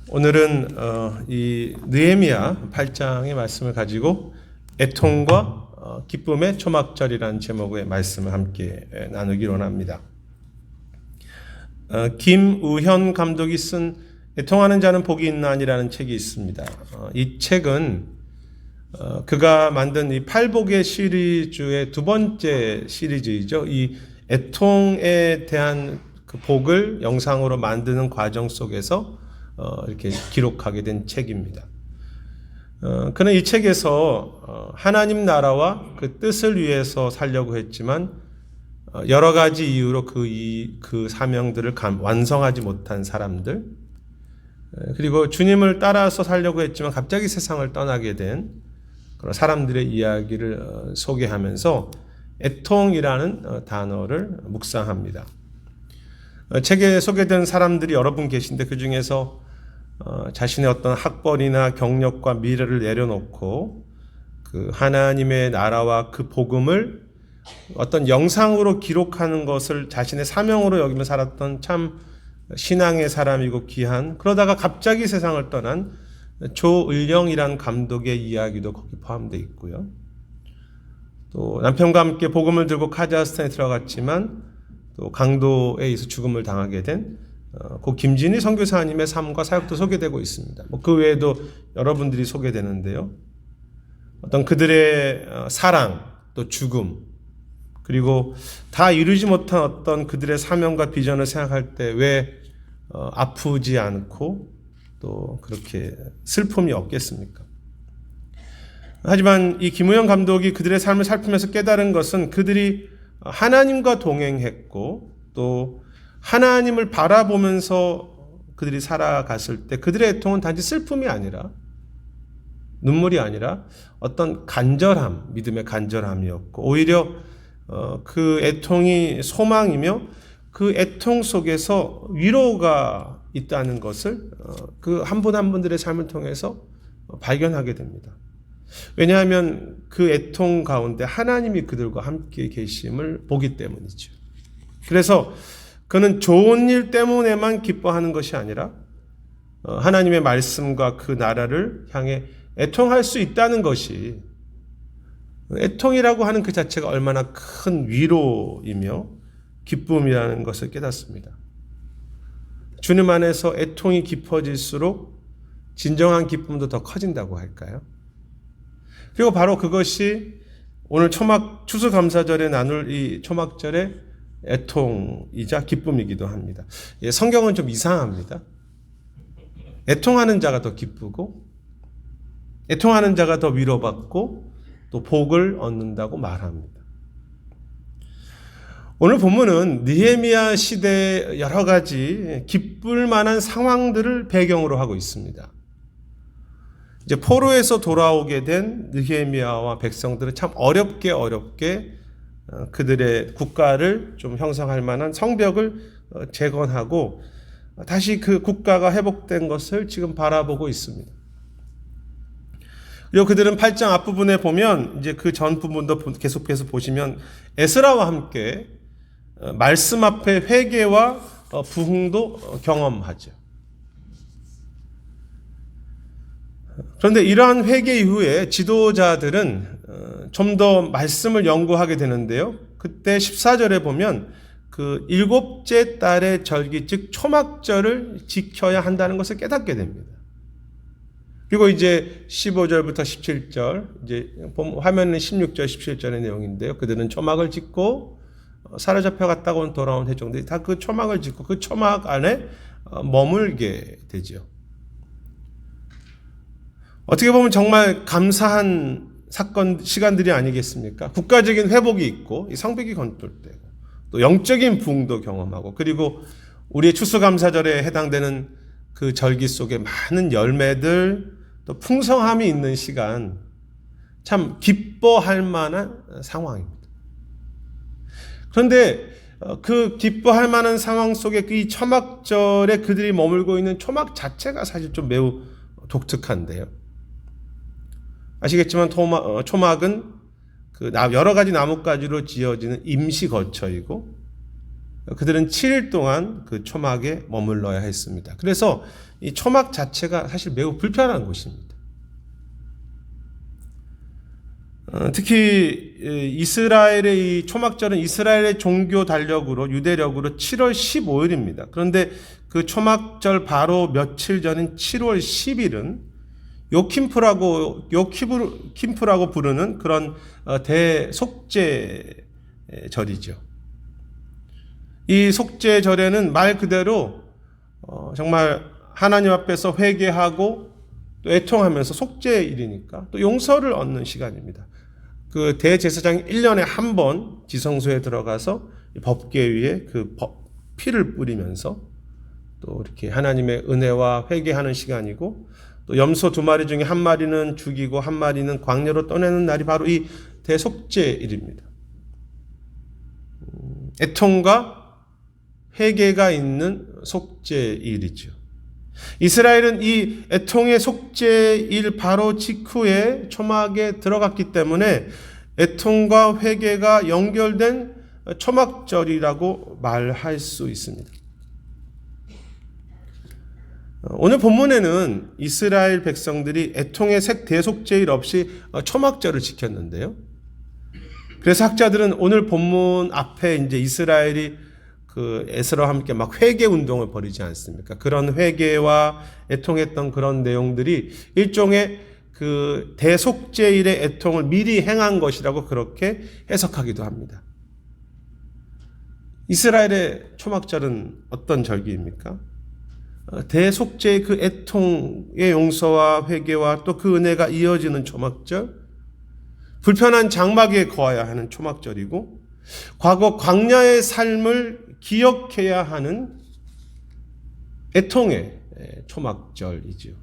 오늘은 이 느헤미야 8장의 말씀을 가지고 애통과 기쁨의 초막절이라는 제목의 말씀을 함께 나누기로 합니다. 김우현 감독이 쓴 애통하는 자는 복이 있나니라는 책이 있습니다. 이 책은 그가 만든 이 팔복의 시리즈의 두 번째 시리즈이죠. 이 애통에 대한 그 복을 영상으로 만드는 과정 속에서 이렇게 기록하게 된 책입니다. 그는 이 책에서 하나님 나라와 그 뜻을 위해서 살려고 했지만 여러 가지 이유로 그 사명들을 완성하지 못한 사람들, 그리고 주님을 따라서 살려고 했지만 갑자기 세상을 떠나게 된 그런 사람들의 이야기를 소개하면서 애통이라는 단어를 묵상합니다. 책에 소개된 사람들이 여러 분 계신데 그 중에서 자신의 어떤 학벌이나 경력과 미래를 내려놓고 그 하나님의 나라와 그 복음을 어떤 영상으로 기록하는 것을 자신의 사명으로 여기며 살았던 참 신앙의 사람이고 귀한, 그러다가 갑자기 세상을 떠난 조을령이라는 감독의 이야기도 거기 포함되어 있고요. 또 남편과 함께 복음을 들고 카자흐스탄에 들어갔지만 또 강도에 의해서 죽음을 당하게 된 고 김진희 선교사님의 삶과 사역도 소개되고 있습니다. 그 외에도 여러분들이 소개되는데요. 어떤 그들의 사랑, 또 죽음, 그리고 다 이루지 못한 어떤 그들의 사명과 비전을 생각할 때 왜 아프지 않고 또 그렇게 슬픔이 없겠습니까? 하지만 이 김우현 감독이 그들의 삶을 살피면서 깨달은 것은 그들이 하나님과 동행했고 또 하나님을 바라보면서 그들이 살아갔을 때 그들의 애통은 단지 슬픔이 아니라, 눈물이 아니라 어떤 간절함, 믿음의 간절함이었고 오히려 그 애통이 소망이며 그 애통 속에서 위로가 있다는 것을 그 한 분 한 분들의 삶을 통해서 발견하게 됩니다. 왜냐하면 그 애통 가운데 하나님이 그들과 함께 계심을 보기 때문이죠. 그래서 그는 좋은 일 때문에만 기뻐하는 것이 아니라 하나님의 말씀과 그 나라를 향해 애통할 수 있다는 것이, 애통이라고 하는 그 자체가 얼마나 큰 위로이며 기쁨이라는 것을 깨닫습니다. 주님 안에서 애통이 깊어질수록 진정한 기쁨도 더 커진다고 할까요? 그리고 바로 그것이 오늘 추수감사절에 나눌 이 초막절의 애통이자 기쁨이기도 합니다. 성경은 좀 이상합니다. 애통하는 자가 더 기쁘고 애통하는 자가 더 위로받고 또 복을 얻는다고 말합니다. 오늘 본문은 느헤미야 시대의 여러 가지 기쁠 만한 상황들을 배경으로 하고 있습니다. 이제 포로에서 돌아오게 된 느헤미야와 백성들은 참 어렵게 그들의 국가를 좀 형성할 만한 성벽을 재건하고 다시 그 국가가 회복된 것을 지금 바라보고 있습니다. 그리고 그들은 8장 앞부분에 보면 이제 그 전 부분도 계속해서 보시면 에스라와 함께 말씀 앞에 회개와 부흥도 경험하죠. 그런데 이러한 회개 이후에 지도자들은 좀 더 말씀을 연구하게 되는데요. 그때 14절에 보면 그 7째 달의 절기, 즉 초막절을 지켜야 한다는 것을 깨닫게 됩니다. 그리고 이제 15절부터 17절, 이제 화면은 16절, 17절의 내용인데요. 그들은 초막을 짓고 사로잡혀 갔다가 돌아온 회중들이 다 그 초막을 짓고 그 초막 안에 머물게 되죠. 어떻게 보면 정말 감사한 시간들이 아니겠습니까? 국가적인 회복이 있고 성벽이 건설되고 또 영적인 부흥도 경험하고, 그리고 우리의 추수감사절에 해당되는 그 절기 속에 많은 열매들 또 풍성함이 있는 시간, 참 기뻐할 만한 상황입니다. 그런데 그 기뻐할 만한 상황 속에 이 초막절에 그들이 머물고 있는 초막 자체가 사실 좀 매우 독특한데요. 아시겠지만 초막은 그 여러 가지 나뭇가지로 지어지는 임시 거처이고 그들은 7일 동안 그 초막에 머물러야 했습니다. 그래서 이 초막 자체가 사실 매우 불편한 곳입니다. 특히 이스라엘의 이 초막절은 이스라엘의 종교 달력으로 유대력으로 7월 15일입니다. 그런데 그 초막절 바로 며칠 전인 7월 10일은 요킴프라고 부르는 그런 대속죄절이죠. 이 속죄절에는 말 그대로 정말 하나님 앞에서 회개하고 또 애통하면서 속죄일이니까 또 용서를 얻는 시간입니다. 그 대제사장이 1년에 한 번 지성소에 들어가서 법궤 위에 그 피를 뿌리면서 또 이렇게 하나님의 은혜와 회개하는 시간이고, 또 염소 2마리 중에 1마리는 죽이고 1마리는 광야로 떠내는 날이 바로 이 대속죄일입니다. 애통과 회개가 있는 속죄일이죠. 이스라엘은 이 애통의 속죄일 바로 직후에 초막에 들어갔기 때문에 애통과 회개가 연결된 초막절이라고 말할 수 있습니다. 오늘 본문에는 이스라엘 백성들이 애통의 대속죄일 없이 초막절을 지켰는데요. 그래서 학자들은 오늘 본문 앞에 이제 이스라엘이 그 에스라와 함께 막 회개 운동을 벌이지 않습니까? 그런 회개와 애통했던 그런 내용들이 일종의 그 대속죄일의 애통을 미리 행한 것이라고 그렇게 해석하기도 합니다. 이스라엘의 초막절은 어떤 절기입니까? 대속죄의 그 애통의 용서와 회개와 또 그 은혜가 이어지는 초막절, 불편한 장막에 거해야 하는 초막절이고, 과거 광야의 삶을 기억해야 하는 애통의 초막절이지요.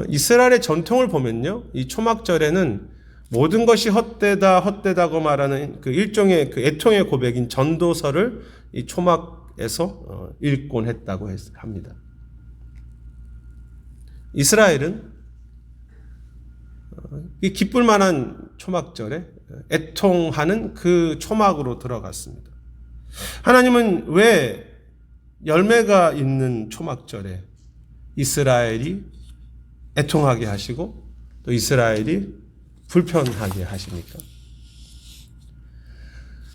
이스라엘의 전통을 보면요, 이 초막절에는 모든 것이 헛되다고 말하는 그 일종의 그 애통의 고백인 전도서를 이 초막에서 읽곤 했다고 합니다. 이스라엘은 이 기쁠 만한 초막절에 애통하는 그 초막으로 들어갔습니다. 하나님은 왜 열매가 있는 초막절에 이스라엘이 애통하게 하시고 또 이스라엘이 불편하게 하십니까?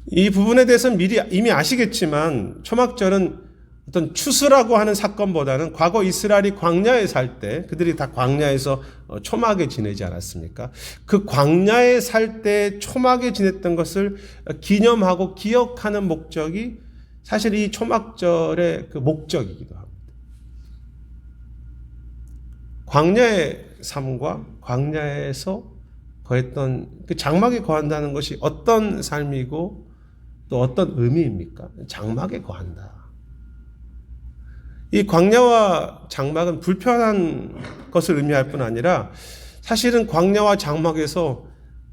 이 부분에 대해서는 이미 아시겠지만 초막절은 어떤 추수라고 하는 사건보다는 과거 이스라엘이 광야에 살 때 그들이 다 광야에서 초막에 지내지 않았습니까? 그 광야에 살 때 초막에 지냈던 것을 기념하고 기억하는 목적이 사실 이 초막절의 그 목적이기도 합니다. 광야의 삶과 광야에서 거했던 그 장막에 거한다는 것이 어떤 삶이고 또 어떤 의미입니까? 장막에 거한다. 이 광야와 장막은 불편한 것을 의미할 뿐 아니라 사실은 광야와 장막에서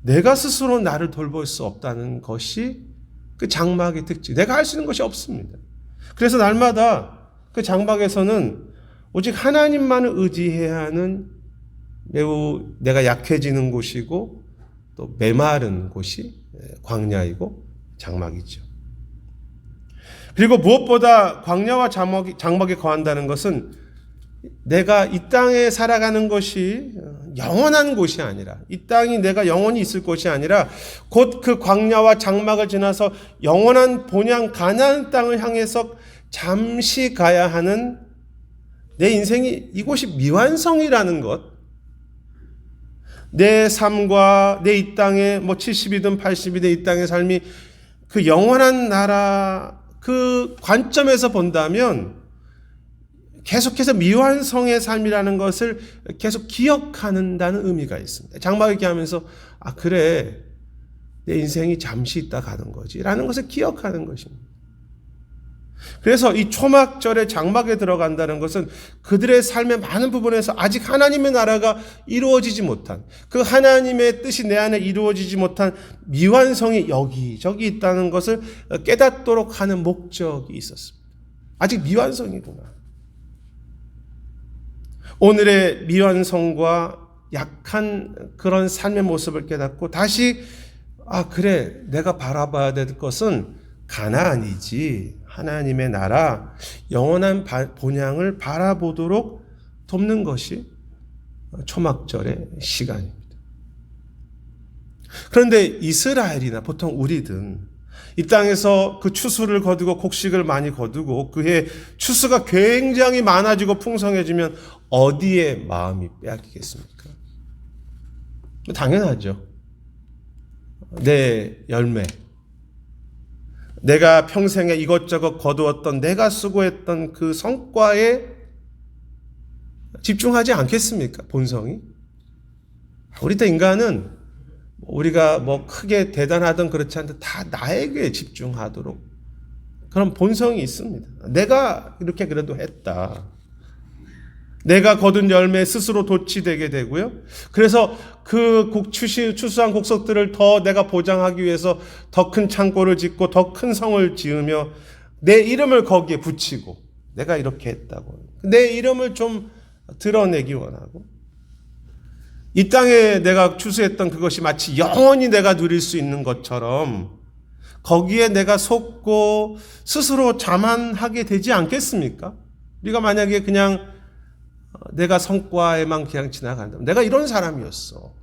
내가 스스로 나를 돌볼 수 없다는 것이 그 장막의 특징. 내가 할 수 있는 것이 없습니다. 그래서 날마다 그 장막에서는 오직 하나님만을 의지해야 하는 매우 내가 약해지는 곳이고 또 메마른 곳이 광야이고 장막이죠. 그리고 무엇보다 광야와 장막에 거한다는 것은 내가 이 땅에 살아가는 것이 영원한 곳이 아니라, 이 땅이 내가 영원히 있을 곳이 아니라 곧 그 광야와 장막을 지나서 영원한 본향 가나안 땅을 향해서 잠시 가야 하는 내 인생이 이곳이 미완성이라는 것, 내 삶과 내 이 땅의 70이든 80이든 이 땅의 삶이 그 영원한 나라 그 관점에서 본다면 계속해서 미완성의 삶이라는 것을 계속 기억한다는 의미가 있습니다. 장막을 얘기하면서 그래, 내 인생이 잠시 있다 가는 거지 라는 것을 기억하는 것입니다. 그래서 이 초막절에 장막에 들어간다는 것은 그들의 삶의 많은 부분에서 아직 하나님의 나라가 이루어지지 못한, 그 하나님의 뜻이 내 안에 이루어지지 못한 미완성이 여기저기 있다는 것을 깨닫도록 하는 목적이 있었습니다. 아직 미완성이구나. 오늘의 미완성과 약한 그런 삶의 모습을 깨닫고 다시 그래, 내가 바라봐야 될 것은 가나안이지 하나님의 나라 영원한 본향을 바라보도록 돕는 것이 초막절의 시간입니다. 그런데 이스라엘이나 보통 우리든 이 땅에서 그 추수를 거두고 곡식을 많이 거두고 그해 추수가 굉장히 많아지고 풍성해지면 어디에 마음이 빼앗기겠습니까? 당연하죠. 내 열매, 내가 평생에 이것저것 거두었던 내가 수고했던 그 성과에 집중하지 않겠습니까? 본성이. 우리 때 인간은 우리가 뭐 크게 대단하든 그렇지 않든 다 나에게 집중하도록 그런 본성이 있습니다. 내가 이렇게 그래도 했다. 내가 거둔 열매 스스로 도취되게 되고요. 그래서 그 추수한 곡석들을 더 내가 보장하기 위해서 더 큰 창고를 짓고 더 큰 성을 지으며 내 이름을 거기에 붙이고 내가 이렇게 했다고. 내 이름을 좀 드러내기 원하고 이 땅에 내가 추수했던 그것이 마치 영원히 내가 누릴 수 있는 것처럼 거기에 내가 속고 스스로 자만하게 되지 않겠습니까? 우리가 만약에 그냥 내가 성과에만 그냥 지나간다면 내가 이런 사람이었어.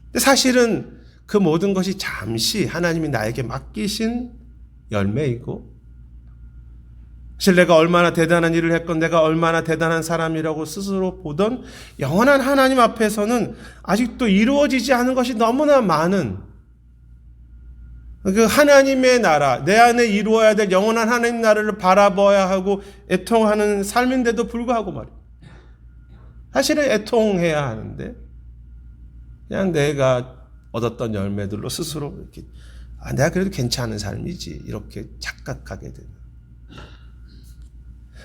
근데 사실은 그 모든 것이 잠시 하나님이 나에게 맡기신 열매이고 사실 내가 얼마나 대단한 일을 했건 내가 얼마나 대단한 사람이라고 스스로 보던 영원한 하나님 앞에서는 아직도 이루어지지 않은 것이 너무나 많은 그 하나님의 나라, 내 안에 이루어야 될 영원한 하나님 나라를 바라봐야 하고 애통하는 삶인데도 불구하고 말이에요. 사실은 애통해야 하는데 그냥 내가 얻었던 열매들로 스스로 이렇게 내가 그래도 괜찮은 삶이지 이렇게 착각하게 되는.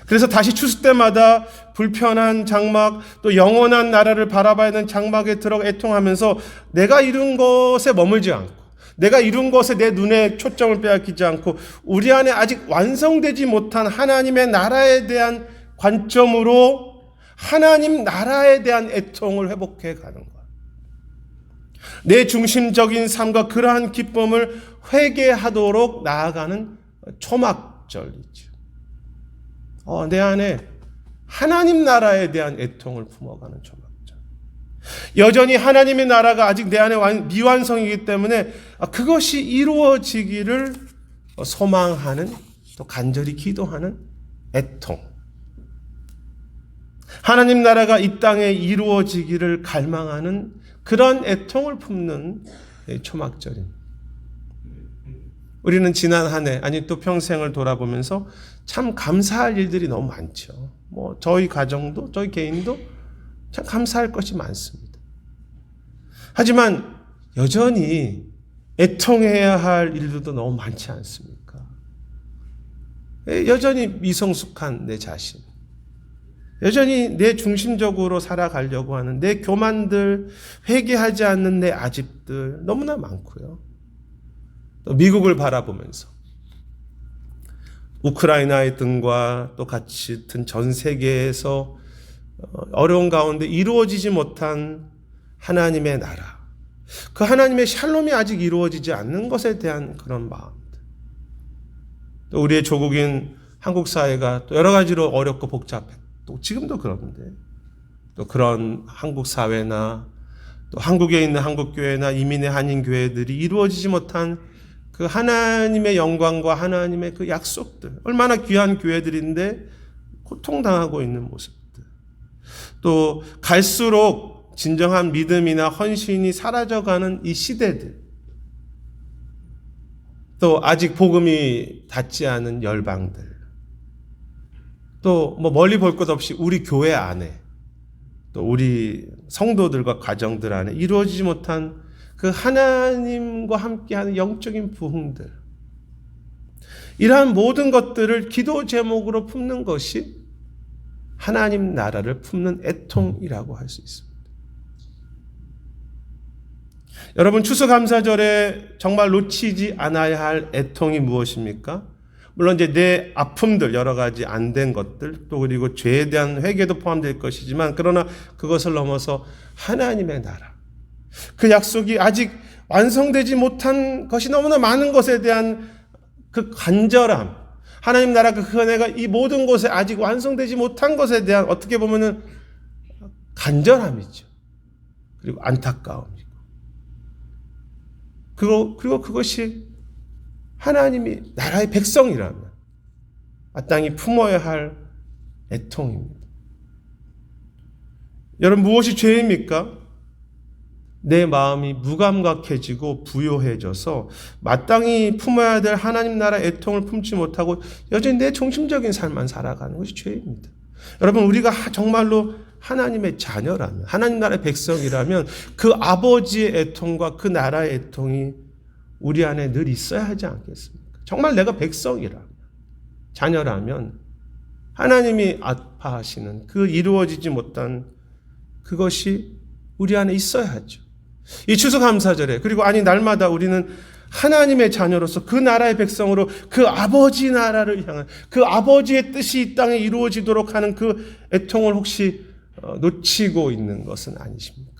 그래서 다시 추수 때마다 불편한 장막 또 영원한 나라를 바라봐야 하는 장막에 들어 애통하면서 내가 이룬 것에 머물지 않고 내가 이룬 것에 내 눈에 초점을 빼앗기지 않고 우리 안에 아직 완성되지 못한 하나님의 나라에 대한 관점으로 하나님 나라에 대한 애통을 회복해 가는 거야. 내 중심적인 삶과 그러한 기쁨을 회개하도록 나아가는 초막절이죠. 내 안에 하나님 나라에 대한 애통을 품어가는 초막절. 여전히 하나님의 나라가 아직 내 안에 미완성이기 때문에 그것이 이루어지기를 소망하는 또 간절히 기도하는 애통. 하나님 나라가 이 땅에 이루어지기를 갈망하는 그런 애통을 품는 초막절입니다. 우리는 지난 한 해, 아니 또 평생을 돌아보면서 참 감사할 일들이 너무 많죠. 뭐 저희 가정도, 저희 개인도 참 감사할 것이 많습니다. 하지만 여전히 애통해야 할 일들도 너무 많지 않습니까? 여전히 미성숙한 내 자신, 여전히 내 중심적으로 살아가려고 하는 내 교만들, 회개하지 않는 내 아집들 너무나 많고요. 또 미국을 바라보면서 우크라이나의 등과 또 같이 든 전 세계에서 어려운 가운데 이루어지지 못한 하나님의 나라, 그 하나님의 샬롬이 아직 이루어지지 않는 것에 대한 그런 마음들, 또 우리의 조국인 한국 사회가 또 여러 가지로 어렵고 복잡해, 또 지금도 그런데 또 그런 한국 사회나 또 한국에 있는 한국교회나 이민의 한인교회들이 이루어지지 못한 그 하나님의 영광과 하나님의 그 약속들, 얼마나 귀한 교회들인데 고통당하고 있는 모습들, 또 갈수록 진정한 믿음이나 헌신이 사라져가는 이 시대들, 또 아직 복음이 닿지 않은 열방들, 또 뭐 멀리 볼 것 없이 우리 교회 안에 또 우리 성도들과 가정들 안에 이루어지지 못한 그 하나님과 함께하는 영적인 부흥들, 이러한 모든 것들을 기도 제목으로 품는 것이 하나님 나라를 품는 애통이라고 할 수 있습니다. 여러분, 추수감사절에 정말 놓치지 않아야 할 애통이 무엇입니까? 물론 이제 내 아픔들, 여러 가지 안 된 것들, 또 그리고 죄에 대한 회개도 포함될 것이지만, 그러나 그것을 넘어서 하나님의 나라, 그 약속이 아직 완성되지 못한 것이 너무나 많은 것에 대한 그 간절함, 하나님 나라 그 은혜가 이 모든 것에 아직 완성되지 못한 것에 대한 어떻게 보면은 간절함이죠. 그리고 안타까움이고. 그리고 그것이 하나님이 나라의 백성이라면 마땅히 품어야 할 애통입니다. 여러분, 무엇이 죄입니까? 내 마음이 무감각해지고 부요해져서 마땅히 품어야 될 하나님 나라 애통을 품지 못하고 여전히 내 중심적인 삶만 살아가는 것이 죄입니다. 여러분, 우리가 정말로 하나님의 자녀라면, 하나님 나라의 백성이라면 그 아버지의 애통과 그 나라의 애통이 우리 안에 늘 있어야 하지 않겠습니까? 정말 내가 백성이라면, 자녀라면 하나님이 아파하시는 그 이루어지지 못한 그것이 우리 안에 있어야 하죠. 이 추수감사절에, 그리고 날마다 우리는 하나님의 자녀로서 그 나라의 백성으로 그 아버지 나라를 향한 그 아버지의 뜻이 이 땅에 이루어지도록 하는 그 애통을 혹시 놓치고 있는 것은 아니십니까?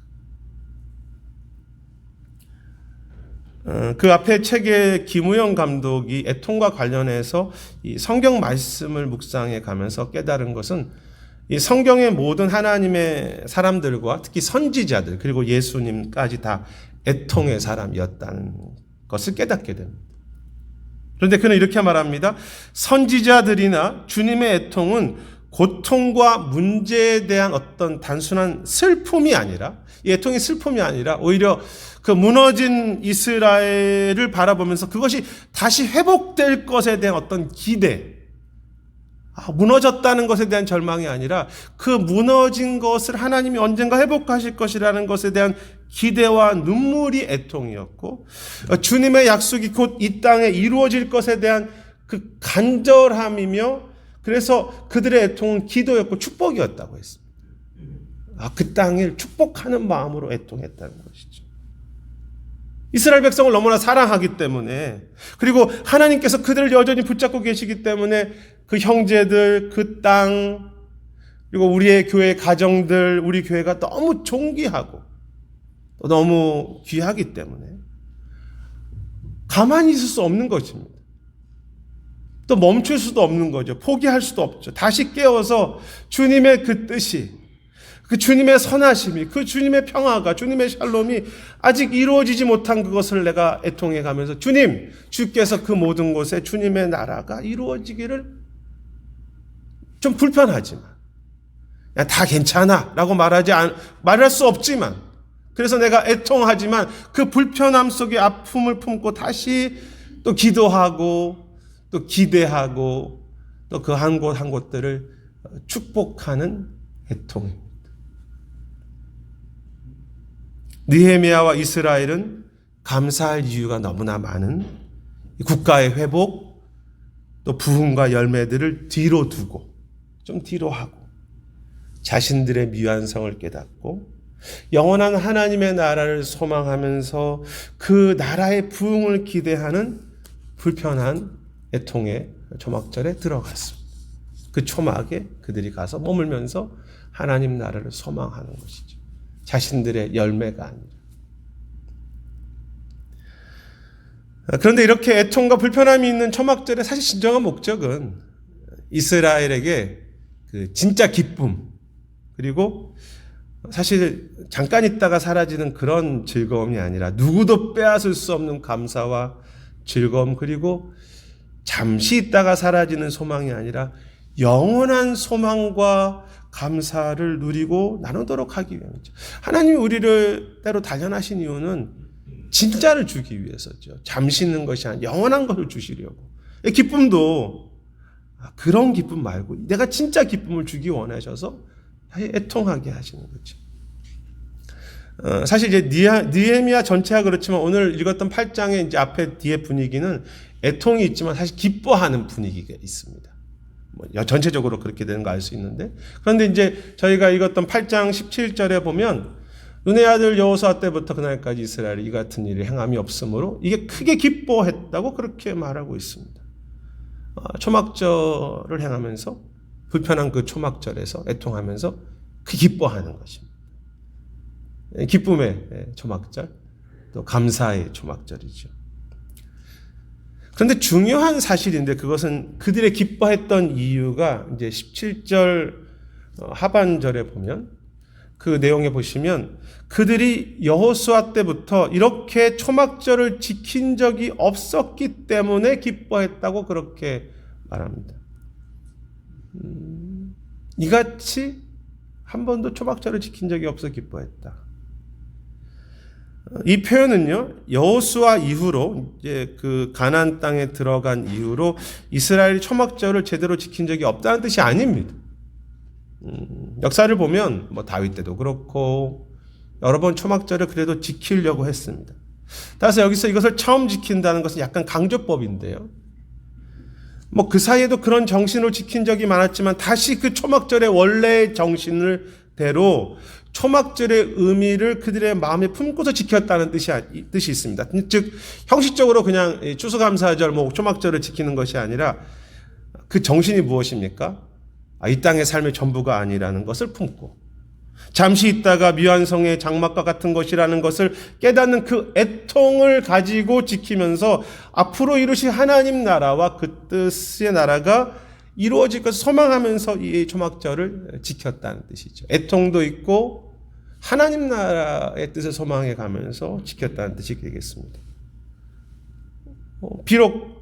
그 앞에 책의 김우영 감독이 애통과 관련해서 이 성경 말씀을 묵상해 가면서 깨달은 것은 이 성경의 모든 하나님의 사람들과 특히 선지자들 그리고 예수님까지 다 애통의 사람이었다는 것을 깨닫게 됩니다. 그런데 그는 이렇게 말합니다. 선지자들이나 주님의 애통은 고통과 문제에 대한 어떤 단순한 슬픔이 아니라, 이 애통이 슬픔이 아니라 오히려 그 무너진 이스라엘을 바라보면서 그것이 다시 회복될 것에 대한 어떤 기대, 무너졌다는 것에 대한 절망이 아니라 그 무너진 것을 하나님이 언젠가 회복하실 것이라는 것에 대한 기대와 눈물이 애통이었고, 주님의 약속이 곧 이 땅에 이루어질 것에 대한 그 간절함이며, 그래서 그들의 애통은 기도였고 축복이었다고 했습니다. 그 땅을 축복하는 마음으로 애통했다는 것이죠. 이스라엘 백성을 너무나 사랑하기 때문에, 그리고 하나님께서 그들을 여전히 붙잡고 계시기 때문에 그 형제들, 그 땅, 그리고 우리의 교회 가정들, 우리 교회가 너무 존귀하고 또 너무 귀하기 때문에 가만히 있을 수 없는 것입니다. 또 멈출 수도 없는 거죠. 포기할 수도 없죠. 다시 깨워서 주님의 그 뜻이, 그 주님의 선하심이, 그 주님의 평화가, 주님의 샬롬이 아직 이루어지지 못한 그것을 내가 애통해 가면서 주님, 주께서 그 모든 곳에 주님의 나라가 이루어지기를, 좀 불편하지만, 야, 다 괜찮아 라고 말할 수 없지만, 그래서 내가 애통하지만 그 불편함 속에 아픔을 품고 다시 또 기도하고 또 기대하고 또 그 한 곳 한 곳들을 축복하는 애통입니다. 느헤미야와 이스라엘은 감사할 이유가 너무나 많은 국가의 회복, 또 부흥과 열매들을 뒤로 두고, 좀 뒤로 하고, 자신들의 미완성을 깨닫고 영원한 하나님의 나라를 소망하면서 그 나라의 부흥을 기대하는 불편한 애통의 초막절에 들어갔습니다. 그 초막에 그들이 가서 머물면서 하나님 나라를 소망하는 것이죠. 자신들의 열매가 아니라. 그런데 이렇게 애통과 불편함이 있는 초막절의 사실 진정한 목적은 이스라엘에게 그 진짜 기쁨, 그리고 사실 잠깐 있다가 사라지는 그런 즐거움이 아니라 누구도 빼앗을 수 없는 감사와 즐거움, 그리고 잠시 있다가 사라지는 소망이 아니라 영원한 소망과 감사를 누리고 나누도록 하기 위함이죠. 하나님이 우리를 때로 단련하신 이유는 진짜를 주기 위해서죠. 잠시 있는 것이 아니라 영원한 것을 주시려고. 기쁨도 그런 기쁨 말고 내가 진짜 기쁨을 주기 원하셔서 애통하게 하시는 거죠. 사실 이제 느헤미야 전체가 그렇지만 오늘 읽었던 8장의 이제 앞에 뒤에 분위기는 애통이 있지만 사실 기뻐하는 분위기가 있습니다. 전체적으로 그렇게 되는 거 알 수 있는데, 그런데 이제 저희가 읽었던 8장 17절에 보면 눈의 아들 여호수아 때부터 그날까지 이스라엘이 이 같은 일을 행함이 없으므로 이게 크게 기뻐했다고 그렇게 말하고 있습니다. 초막절을 행하면서 불편한 그 초막절에서 애통하면서 그 기뻐하는 것입니다. 기쁨의 초막절, 또 감사의 초막절이죠. 그런데 중요한 사실인데 그것은 그들의 기뻐했던 이유가 이제 17절 하반절에 보면 그 내용에 보시면 그들이 여호수아 때부터 이렇게 초막절을 지킨 적이 없었기 때문에 기뻐했다고 그렇게 말합니다. 이같이 한 번도 초막절을 지킨 적이 없어 기뻐했다. 이 표현은요, 여호수아 이후로 이제 그 가나안 땅에 들어간 이후로 이스라엘이 초막절을 제대로 지킨 적이 없다는 뜻이 아닙니다. 역사를 보면 뭐 다윗 때도 그렇고 여러 번 초막절을 그래도 지키려고 했습니다. 따라서 여기서 이것을 처음 지킨다는 것은 약간 강조법인데요. 뭐 그 사이에도 그런 정신으로 지킨 적이 많았지만 다시 그 초막절의 원래의 정신을 대로 초막절의 의미를 그들의 마음에 품고서 지켰다는 뜻이 있습니다. 즉 형식적으로 그냥 추수감사절, 초막절을 지키는 것이 아니라 그 정신이 무엇입니까? 이 땅의 삶의 전부가 아니라는 것을 품고 잠시 있다가 미완성의 장막과 같은 것이라는 것을 깨닫는 그 애통을 가지고 지키면서 앞으로 이루실 하나님 나라와 그 뜻의 나라가 이루어질 것을 소망하면서 이 초막절을 지켰다는 뜻이죠. 애통도 있고 하나님 나라의 뜻을 소망해 가면서 지켰다는 뜻이 되겠습니다. 비록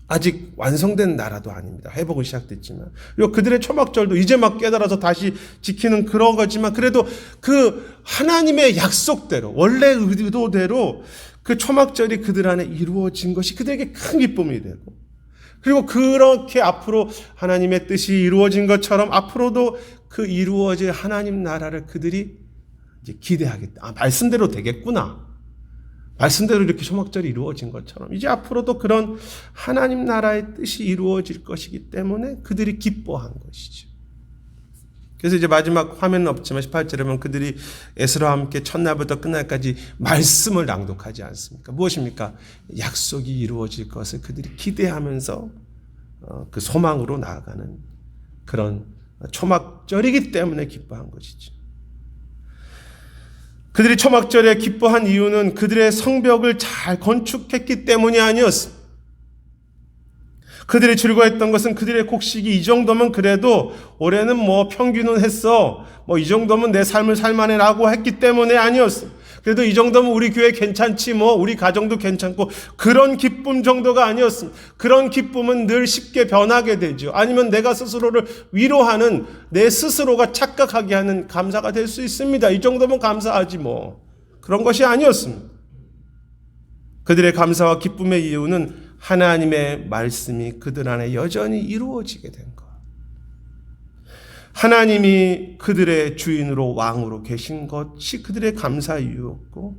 아직 완성된 나라도 아닙니다. 회복은 시작됐지만. 그리고 그들의 초막절도 이제 막 깨달아서 다시 지키는 그런 거지만 그래도 그 하나님의 약속대로 원래 의도대로 그 초막절이 그들 안에 이루어진 것이 그들에게 큰 기쁨이 되고 그리고 그렇게 앞으로 하나님의 뜻이 이루어진 것처럼 앞으로도 그 이루어질 하나님 나라를 그들이 이제 기대하겠다. 말씀대로 되겠구나. 말씀대로 이렇게 초막절이 이루어진 것처럼 이제 앞으로도 그런 하나님 나라의 뜻이 이루어질 것이기 때문에 그들이 기뻐한 것이죠. 그래서 이제 마지막 화면은 없지만 18절에 보면 그들이 에스라와 함께 첫날부터 끝날까지 말씀을 낭독하지 않습니까? 무엇입니까? 약속이 이루어질 것을 그들이 기대하면서 그 소망으로 나아가는 그런 초막절이기 때문에 기뻐한 것이죠. 그들이 초막절에 기뻐한 이유는 그들의 성벽을 잘 건축했기 때문이 아니었습니다. 그들이 즐거워했던 것은 그들의 곡식이 이 정도면 그래도 올해는 평균은 했어. 이 정도면 내 삶을 살만해라고 했기 때문에 아니었습니다. 그래도 이 정도면 우리 교회 괜찮지 우리 가정도 괜찮고 그런 기쁨 정도가 아니었습니다. 그런 기쁨은 늘 쉽게 변하게 되죠. 아니면 내가 스스로를 위로하는 내 스스로가 착각하게 하는 감사가 될 수 있습니다. 이 정도면 감사하지 그런 것이 아니었습니다. 그들의 감사와 기쁨의 이유는 하나님의 말씀이 그들 안에 여전히 이루어지게 된 것. 하나님이 그들의 주인으로 왕으로 계신 것이 그들의 감사 이유였고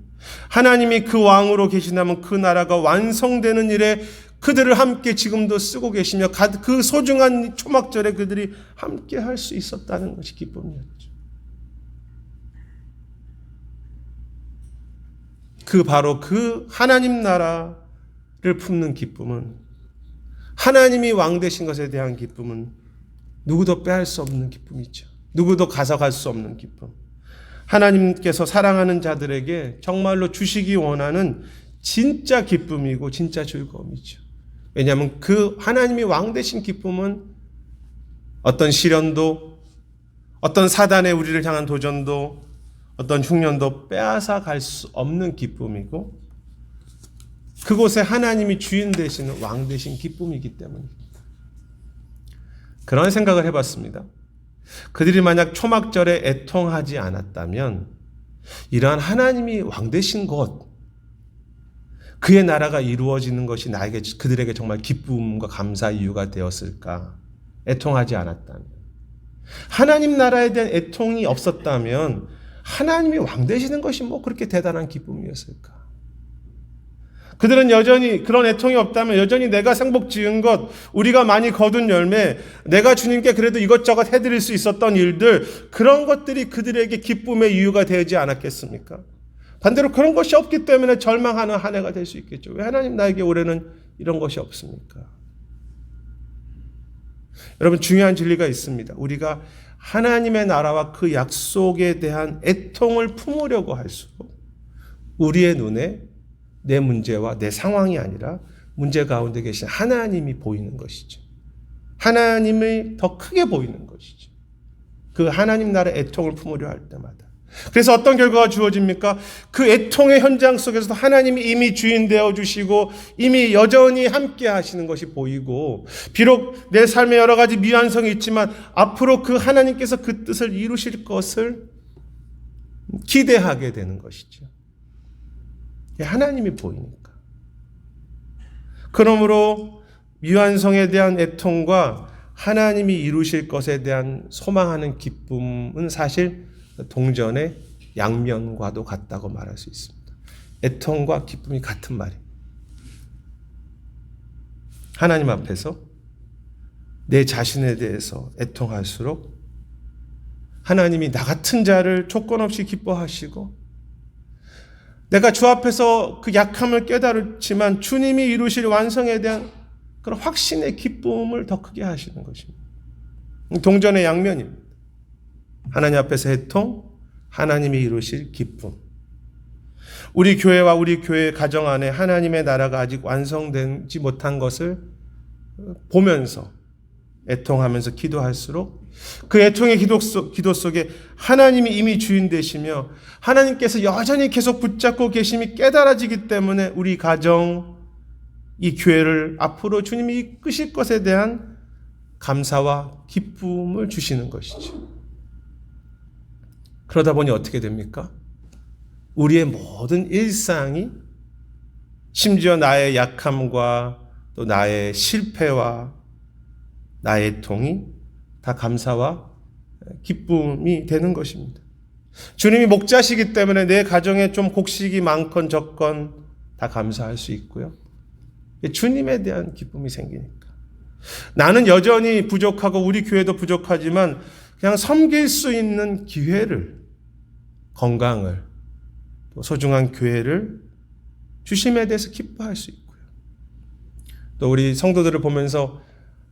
하나님이 그 왕으로 계신다면 그 나라가 완성되는 일에 그들을 함께 지금도 쓰고 계시며 그 소중한 초막절에 그들이 함께 할 수 있었다는 것이 기쁨이었죠. 바로 그 하나님 나라를 품는 기쁨은 하나님이 왕 되신 것에 대한 기쁨은 누구도 빼앗을 수 없는 기쁨이죠. 누구도 가져갈 수 없는 기쁨. 하나님께서 사랑하는 자들에게 정말로 주시기 원하는 진짜 기쁨이고 진짜 즐거움이죠. 왜냐하면 그 하나님이 왕 되신 기쁨은 어떤 시련도 어떤 사단의 우리를 향한 도전도 어떤 흉년도 빼앗아 갈 수 없는 기쁨이고 그곳에 하나님이 주인 되시는 왕 되신 기쁨이기 때문입니다. 그런 생각을 해봤습니다. 그들이 만약 초막절에 애통하지 않았다면 이러한 하나님이 왕 되신 곳 그의 나라가 이루어지는 것이 그들에게 정말 기쁨과 감사 이유가 되었을까? 애통하지 않았다면 하나님 나라에 대한 애통이 없었다면 하나님이 왕 되시는 것이 그렇게 대단한 기쁨이었을까? 그들은 여전히 그런 애통이 없다면 여전히 내가 생복 지은 것, 우리가 많이 거둔 열매, 내가 주님께 그래도 이것저것 해드릴 수 있었던 일들, 그런 것들이 그들에게 기쁨의 이유가 되지 않았겠습니까? 반대로 그런 것이 없기 때문에 절망하는 한 해가 될 수 있겠죠. 왜 하나님 나에게 올해는 이런 것이 없습니까? 여러분 중요한 진리가 있습니다. 우리가 하나님의 나라와 그 약속에 대한 애통을 품으려고 할수록 우리의 눈에 내 문제와 내 상황이 아니라 문제 가운데 계신 하나님이 보이는 것이죠. 하나님이 더 크게 보이는 것이죠. 그 하나님 나라의 애통을 품으려 할 때마다. 그래서 어떤 결과가 주어집니까? 그 애통의 현장 속에서도 하나님이 이미 주인 되어 주시고 이미 여전히 함께 하시는 것이 보이고, 비록 내 삶에 여러 가지 미완성이 있지만 앞으로 그 하나님께서 그 뜻을 이루실 것을 기대하게 되는 것이죠. 하나님이 보이니까. 그러므로 미완성에 대한 애통과 하나님이 이루실 것에 대한 소망하는 기쁨은 사실 동전의 양면과도 같다고 말할 수 있습니다. 애통과 기쁨이 같은 말이에요. 하나님 앞에서 내 자신에 대해서 애통할수록 하나님이 나 같은 자를 조건 없이 기뻐하시고, 내가 주 앞에서 그 약함을 깨달았지만 주님이 이루실 완성에 대한 그런 확신의 기쁨을 더 크게 하시는 것입니다. 동전의 양면입니다. 하나님 앞에서 애통, 하나님이 이루실 기쁨. 우리 교회와 우리 교회 가정 안에 하나님의 나라가 아직 완성되지 못한 것을 보면서 애통하면서 기도할수록 그 애통의 기도 속에 하나님이 이미 주인 되시며 하나님께서 여전히 계속 붙잡고 계심이 깨달아지기 때문에 우리 가정, 이 교회를 앞으로 주님이 이끄실 것에 대한 감사와 기쁨을 주시는 것이죠. 그러다 보니 어떻게 됩니까? 우리의 모든 일상이, 심지어 나의 약함과 또 나의 실패와 나의 애통이 다 감사와 기쁨이 되는 것입니다. 주님이 목자시기 때문에 내 가정에 좀 곡식이 많건 적건 다 감사할 수 있고요. 주님에 대한 기쁨이 생기니까. 나는 여전히 부족하고 우리 교회도 부족하지만 그냥 섬길 수 있는 기회를, 건강을, 또 소중한 교회를 주심에 대해서 기뻐할 수 있고요. 또 우리 성도들을 보면서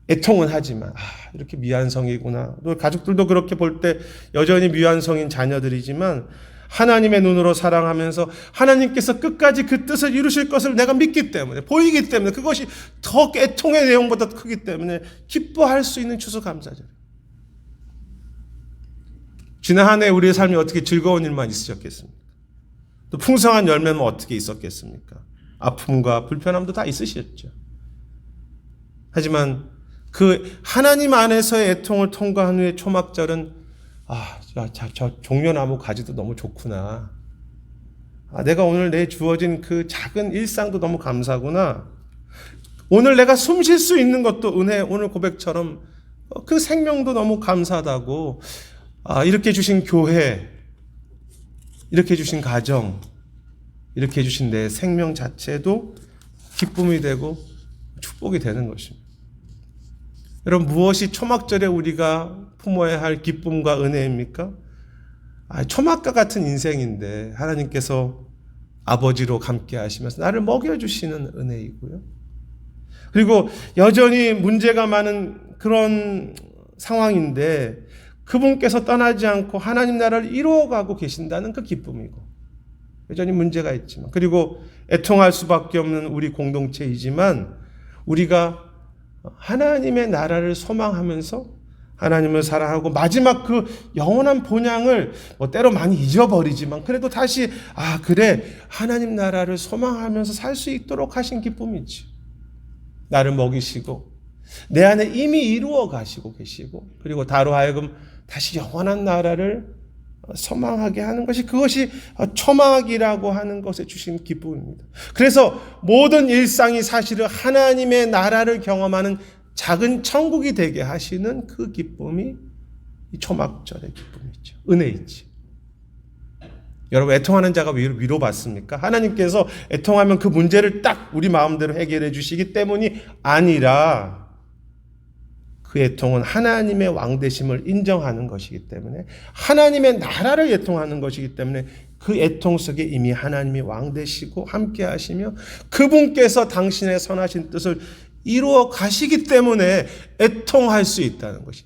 애통은 하지만 이렇게 미완성이구나. 또 가족들도 그렇게 볼 때 여전히 미완성인 자녀들이지만 하나님의 눈으로 사랑하면서 하나님께서 끝까지 그 뜻을 이루실 것을 내가 믿기 때문에, 보이기 때문에, 그것이 더 애통의 내용보다 크기 때문에 기뻐할 수 있는 추수감사절. 지난 한 해 우리의 삶이 어떻게 즐거운 일만 있으셨겠습니까? 또 풍성한 열매는 어떻게 있었겠습니까? 아픔과 불편함도 다 있으셨죠. 하지만 그 하나님 안에서의 애통을 통과한 후에 초막절은 저 종려나무 가지도 너무 좋구나. 내가 오늘 내 주어진 그 작은 일상도 너무 감사구나. 오늘 내가 숨 쉴 수 있는 것도 은혜, 오늘 고백처럼 그 생명도 너무 감사하다고. 이렇게 주신 교회, 이렇게 주신 가정, 이렇게 주신 내 생명 자체도 기쁨이 되고 축복이 되는 것입니다. 여러분, 무엇이 초막절에 우리가 품어야 할 기쁨과 은혜입니까? 초막과 같은 인생인데 하나님께서 아버지로 함께 하시면서 나를 먹여주시는 은혜이고요. 그리고 여전히 문제가 많은 그런 상황인데 그분께서 떠나지 않고 하나님 나라를 이루어가고 계신다는 그 기쁨이고, 여전히 문제가 있지만, 그리고 애통할 수밖에 없는 우리 공동체이지만 우리가 하나님의 나라를 소망하면서 하나님을 사랑하고 마지막 그 영원한 본향을 때로 많이 잊어버리지만 그래도 다시 그래, 하나님 나라를 소망하면서 살 수 있도록 하신 기쁨이지. 나를 먹이시고 내 안에 이미 이루어 가시고 계시고, 그리고 다로 하여금 다시 영원한 나라를 소망하게 하는 것이, 그것이 초막이라고 하는 것에 주신 기쁨입니다. 그래서 모든 일상이 사실은 하나님의 나라를 경험하는 작은 천국이 되게 하시는 그 기쁨이 이 초막절의 기쁨이죠. 은혜이지. 여러분, 애통하는 자가 위로받습니까? 하나님께서 애통하면 그 문제를 딱 우리 마음대로 해결해 주시기 때문이 아니라 그 애통은 하나님의 왕되심을 인정하는 것이기 때문에, 하나님의 나라를 애통하는 것이기 때문에 그 애통 속에 이미 하나님이 왕되시고 함께 하시며 그분께서 당신의 선하신 뜻을 이루어 가시기 때문에 애통할 수 있다는 것이,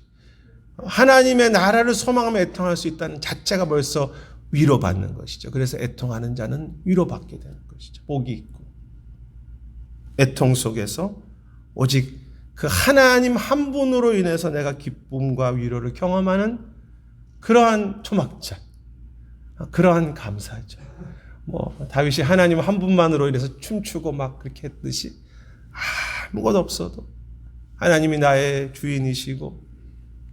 하나님의 나라를 소망하며 애통할 수 있다는 자체가 벌써 위로받는 것이죠. 그래서 애통하는 자는 위로받게 되는 것이죠. 복이 있고 애통 속에서 오직 그 하나님 한 분으로 인해서 내가 기쁨과 위로를 경험하는 그러한 초막자, 그러한 감사죠. 다윗이 하나님 한 분만으로 인해서 춤추고 막 그렇게 했듯이 아무것도 없어도 하나님이 나의 주인이시고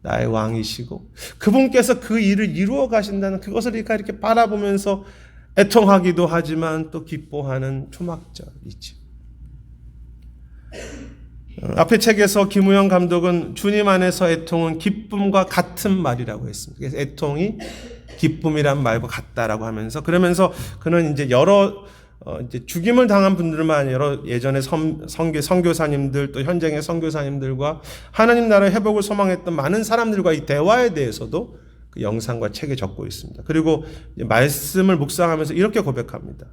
나의 왕이시고 그분께서 그 일을 이루어 가신다는 그것을 이렇게 바라보면서 애통하기도 하지만 또 기뻐하는 초막절이죠. 앞의 책에서 김우영 감독은 주님 안에서 애통은 기쁨과 같은 말이라고 했습니다. 그래서 애통이 기쁨이란 말과 같다라고 하면서 그러면서 그는 이제 여러 이제 죽임을 당한 분들만 아니라 여러 예전에 선교사님들 또 현장의 선교사님들과 하나님 나라의 회복을 소망했던 많은 사람들과 이 대화에 대해서도 그 영상과 책에 적고 있습니다. 그리고 말씀을 묵상하면서 이렇게 고백합니다.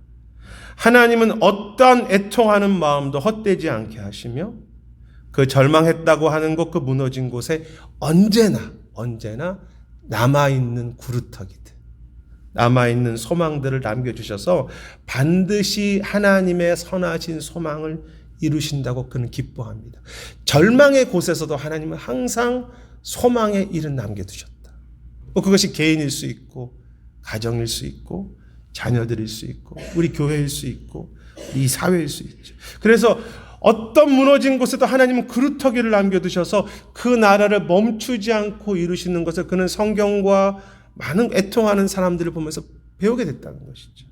하나님은 어떠한 애통하는 마음도 헛되지 않게 하시며 그 절망했다고 하는 곳 그 무너진 곳에 언제나 남아있는 구루터기들, 남아있는 소망들을 남겨주셔서 반드시 하나님의 선하신 소망을 이루신다고 그는 기뻐합니다. 절망의 곳에서도 하나님은 항상 소망의 일은 남겨두셨다. 그것이 개인일 수 있고 가정일 수 있고 자녀들일 수 있고 우리 교회일 수 있고 이 사회일 수 있죠. 그래서 어떤 무너진 곳에도 하나님은 그루터기를 남겨두셔서 그 나라를 멈추지 않고 이루시는 것을 그는 성경과 많은 애통하는 사람들을 보면서 배우게 됐다는 것이죠.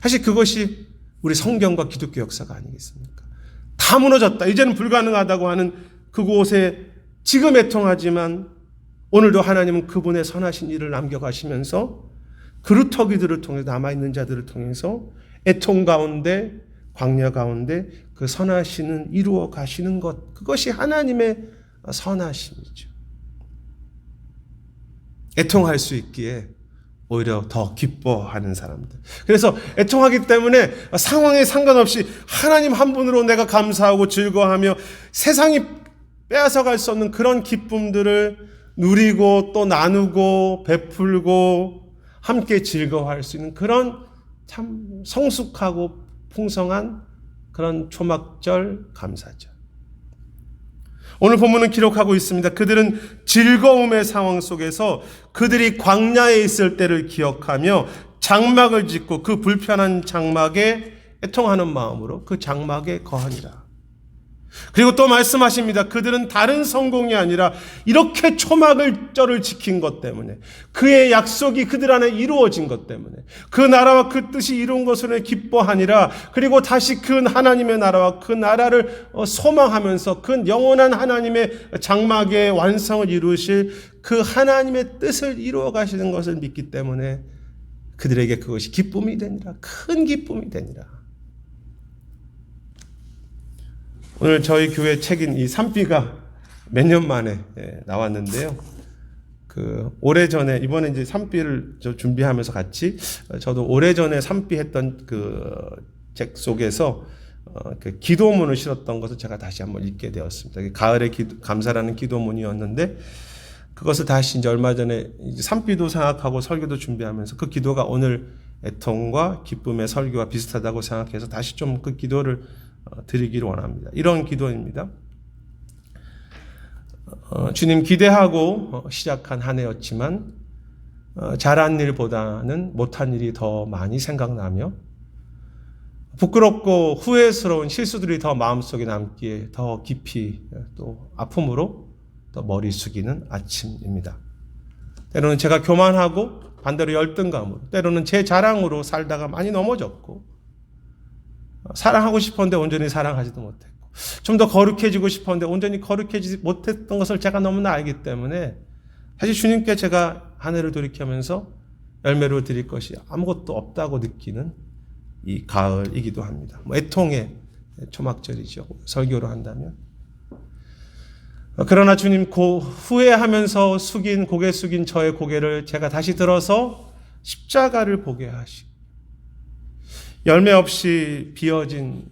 사실 그것이 우리 성경과 기독교 역사가 아니겠습니까? 다 무너졌다. 이제는 불가능하다고 하는 그곳에 지금 애통하지만 오늘도 하나님은 그분의 선하신 일을 남겨가시면서 그루터기들을 통해서 남아있는 자들을 통해서 애통 가운데 광야 가운데 그 선하심은 이루어 가시는 것, 그것이 하나님의 선하심이죠. 애통할 수 있기에 오히려 더 기뻐하는 사람들. 그래서 애통하기 때문에 상황에 상관없이 하나님 한 분으로 내가 감사하고 즐거워하며 세상이 빼앗아갈 수 없는 그런 기쁨들을 누리고 또 나누고 베풀고 함께 즐거워할 수 있는 그런 참 성숙하고 풍성한 그런 초막절 감사절. 오늘 본문은 기록하고 있습니다. 그들은 즐거움의 상황 속에서 그들이 광야에 있을 때를 기억하며 장막을 짓고 그 불편한 장막에 애통하는 마음으로 그 장막에 거하니라. 그리고 또 말씀하십니다. 그들은 다른 성공이 아니라 이렇게 초막절을 지킨 것 때문에 그의 약속이 그들 안에 이루어진 것 때문에 그 나라와 그 뜻이 이룬 것으로 기뻐하니라. 그리고 다시 그 하나님의 나라와 그 나라를 소망하면서 그 영원한 하나님의 장막의 완성을 이루실 그 하나님의 뜻을 이루어 가시는 것을 믿기 때문에 그들에게 그것이 기쁨이 되니라. 큰 기쁨이 되니라. 오늘 저희 교회 책인 이 산비가 몇 년 만에 나왔는데요. 오래전에, 이번에 이제 산비를 준비하면서 같이, 저도 오래전에 산비 했던 그 책 속에서 그 기도문을 실었던 것을 제가 다시 한번 읽게 되었습니다. 가을의 감사라는 기도문이었는데, 그것을 다시 이제 얼마 전에 이제 산비도 생각하고 설교도 준비하면서 그 기도가 오늘 애통과 기쁨의 설교와 비슷하다고 생각해서 다시 좀 그 기도를 드리기를 원합니다. 이런 기도입니다. 주님, 기대하고 시작한 한 해였지만 잘한 일보다는 못한 일이 더 많이 생각나며 부끄럽고 후회스러운 실수들이 더 마음속에 남기에 더 깊이 또 아픔으로 더 머리 숙이는 아침입니다. 때로는 제가 교만하고 반대로 열등감으로, 때로는 제 자랑으로 살다가 많이 넘어졌고 사랑하고 싶었는데 온전히 사랑하지도 못했고 좀 더 거룩해지고 싶었는데 온전히 거룩해지지 못했던 것을 제가 너무나 알기 때문에 사실 주님께 제가 한 해를 돌이키면서 열매로 드릴 것이 아무것도 없다고 느끼는 이 가을이기도 합니다. 애통의 초막절이죠. 설교로 한다면. 그러나 주님, 후회하면서 고개 숙인 저의 고개를 제가 다시 들어서 십자가를 보게 하시고 열매 없이 비어진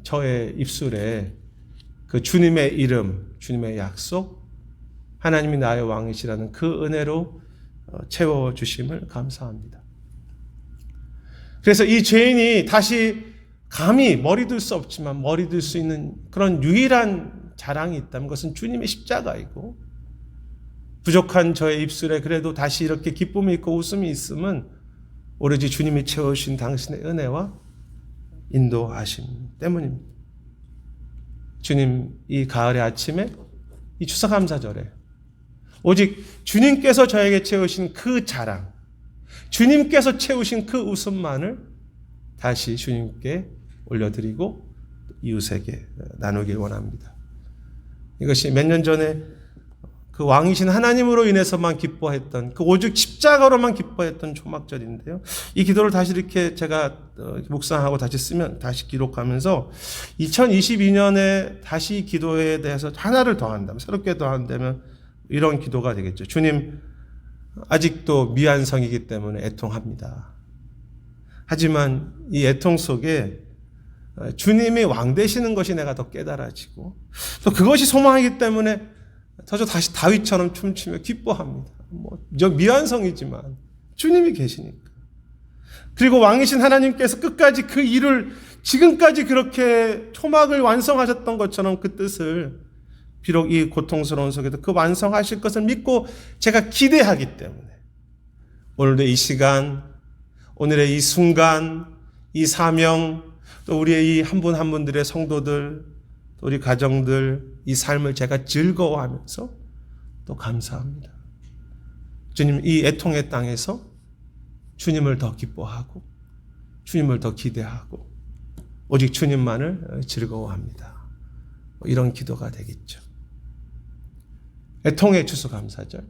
저의 입술에 그 주님의 이름, 주님의 약속, 하나님이 나의 왕이시라는 그 은혜로 채워주심을 감사합니다. 그래서 이 죄인이 다시 감히 머리 들 수 없지만 머리 들 수 있는 그런 유일한 자랑이 있다면 그것은 주님의 십자가이고, 부족한 저의 입술에 그래도 다시 이렇게 기쁨이 있고 웃음이 있음은 오로지 주님이 채워주신 당신의 은혜와 인도하심 때문입니다. 주님, 이 가을의 아침에, 이 추수감사절에 오직 주님께서 저에게 채우신 그 자랑, 주님께서 채우신 그 웃음만을 다시 주님께 올려드리고 이웃에게 나누길 원합니다. 이것이 몇 년 전에 그 왕이신 하나님으로 인해서만 기뻐했던, 그 오직 십자가로만 기뻐했던 초막절인데요. 이 기도를 다시 이렇게 제가 묵상하고 다시 기록하면서 2022년에 다시 이 기도에 대해서 하나를 더한다면, 새롭게 더한다면 이런 기도가 되겠죠. 주님, 아직도 미완성이기 때문에 애통합니다. 하지만 이 애통 속에 주님이 왕 되시는 것이 내가 더 깨달아지고, 또 그것이 소망이기 때문에 저 다시 다윗처럼 춤추며 기뻐합니다. 미완성이지만 주님이 계시니까. 그리고 왕이신 하나님께서 끝까지 그 일을 지금까지 그렇게 초막을 완성하셨던 것처럼 그 뜻을 비록 이 고통스러운 속에도 그 완성하실 것을 믿고 제가 기대하기 때문에 오늘도 이 시간, 오늘의 이 순간, 이 사명, 또 우리의 이 한 분 한 분들의 성도들, 또 우리 가정들, 이 삶을 제가 즐거워하면서 또 감사합니다. 주님, 이 애통의 땅에서 주님을 더 기뻐하고 주님을 더 기대하고 오직 주님만을 즐거워합니다. 이런 기도가 되겠죠. 애통의 추수감사절.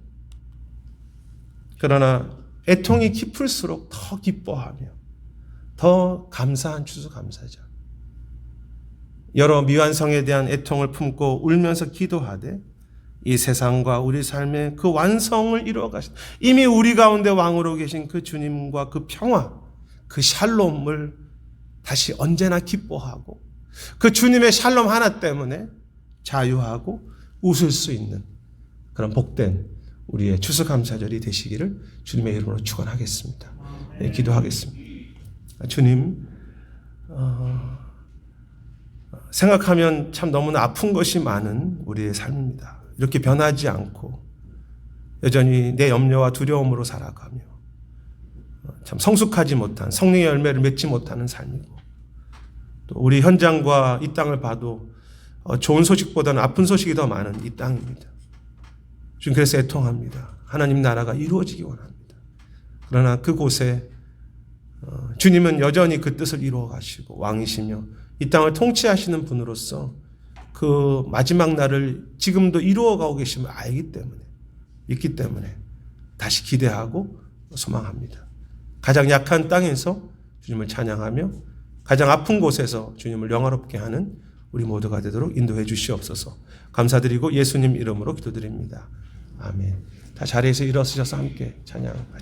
그러나 애통이 깊을수록 더 기뻐하며 더 감사한 추수감사절. 여러 미완성에 대한 애통을 품고 울면서 기도하되 이 세상과 우리 삶의 그 완성을 이루어 가신, 이미 우리 가운데 왕으로 계신 그 주님과 그 평화, 그 샬롬을 다시 언제나 기뻐하고 그 주님의 샬롬 하나 때문에 자유하고 웃을 수 있는 그런 복된 우리의 추수감사절이 되시기를 주님의 이름으로 축원하겠습니다. 네, 기도하겠습니다. 주님, 생각하면 참 너무나 아픈 것이 많은 우리의 삶입니다. 이렇게 변하지 않고 여전히 내 염려와 두려움으로 살아가며 참 성숙하지 못한, 성령의 열매를 맺지 못하는 삶이고, 또 우리 현장과 이 땅을 봐도 좋은 소식보다는 아픈 소식이 더 많은 이 땅입니다. 지금 그래서 애통합니다. 하나님 나라가 이루어지기 원합니다. 그러나 그곳에 주님은 여전히 그 뜻을 이루어 가시고 왕이시며 이 땅을 통치하시는 분으로서 그 마지막 날을 지금도 이루어가고 계심을 알기 때문에, 믿기 때문에 다시 기대하고 소망합니다. 가장 약한 땅에서 주님을 찬양하며 가장 아픈 곳에서 주님을 영화롭게 하는 우리 모두가 되도록 인도해 주시옵소서. 감사드리고 예수님 이름으로 기도드립니다. 아멘. 다 자리에서 일어서셔서 함께 찬양합니다.